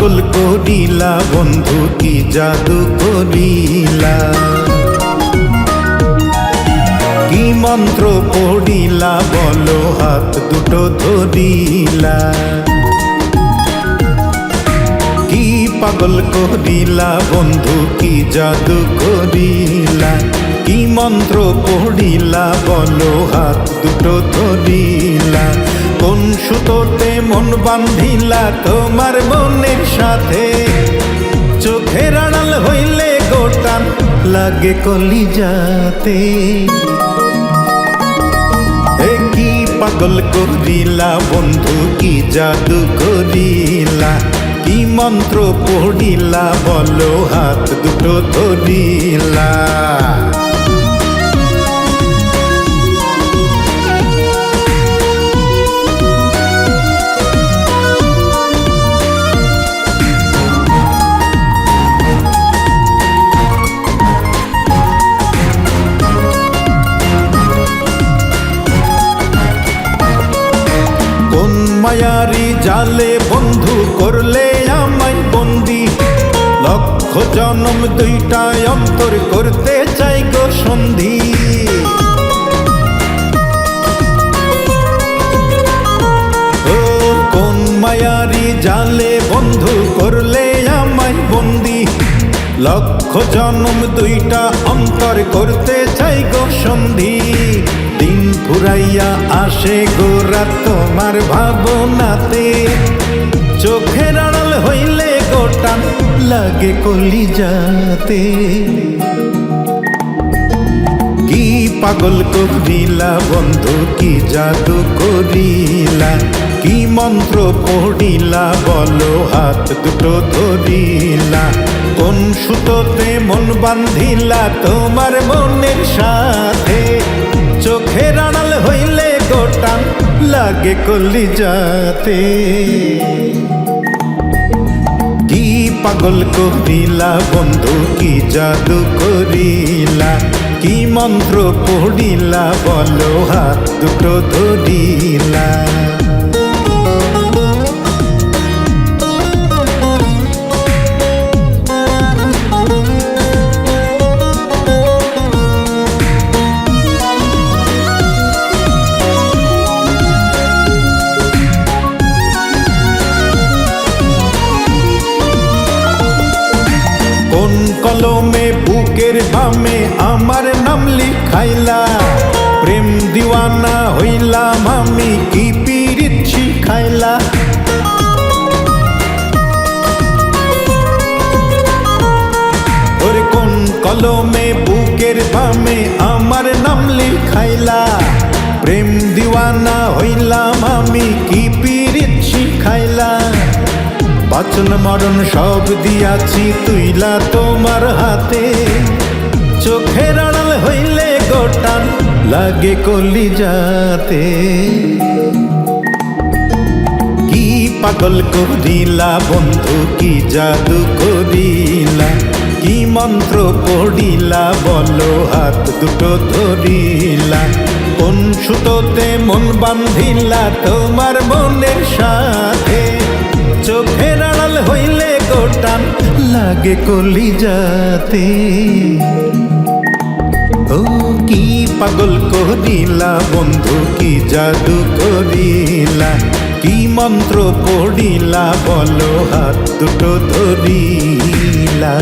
পাগল করিলা বন্ধু কি জাদু করিলা, কি মন্ত্র পড়িলা বলো হাত দুটো ধরিলা। কি পাগল করিলা বন্ধু কি জাদু করিলা, কি মন্ত্র পড়িলা বলো হাত দুটো ধরিলা। কোন সুতোতে মন বান্ধিলা তোমার মনের সাথে, চোখের আড়াল হইলে গোটান লাগে কলিজাতে। কি পাগল করিলা বন্ধু কি জাদু করিলা, কি মন্ত্র পড়িলা বলো হাত দুটো ধরিলা। কোন মায়ারি জালে বন্ধু করলে আমায় বন্দি, লক্ষ জনম দুইটা অন্তর করতে চাই গো সন্ধি। ও কোন মায়ারি জালে বন্ধু করলে আমায় বন্দি, লক্ষ জনম দুইটা অন্তর করতে চাই গো সন্ধি। দিন ফুরাইয়া আসে গো রাত তোমার ভাবনাতে, চোখের আড়াল হইলে গোটান লাগে কলিজাতে। কি পাগল করিলা বন্ধু কি জাদু করিলা, কি মন্ত্র পড়িলা বলো হাত দুটো ধরিলা। কোন সুতোতে মন বান্ধিলা তোমার মনের সাথে, চোখের আড়াল হইলে গোটান লাগে কলিজাতে। কি পাগল করিলা বন্ধু কি জাদু করিলা, কি মন্ত্র পড়িলা বলো হাত দুটো ধরিলা। কোন কলমে বুকের বামে আমার নাম লিখাইলা, প্রেম দিওয়ানা হইলাম আমি কি পীড়িত শিখাইলা। ওরে কোন কলমে বুকের বামে আমার নাম লিখাইলা, প্রেম দিওয়ানা হইলাম আমি কি পীড়িত শিখাইলা। বাঁচন মরণ সব দিয়াছি তুইলা তোমার হাতে, চোখের আড়াল হইলে গোটান লাগে কলিজাতে। কি পাগল করিলা বন্ধু কি জাদু করিলা, কি মন্ত্র পড়িলা বলো হাত দুটো ধরিলা। কোন সুতোতে মন বান্ধিলা তোমার মনের সাথে, চোখের আড়াল হইলে গোটান লাগে কলিজাতে। ও কি পাগল করিলা বন্ধু কি জাদু করিলা, কি মন্ত্র পড়িলা বলো হাত দুটো ধরিলা।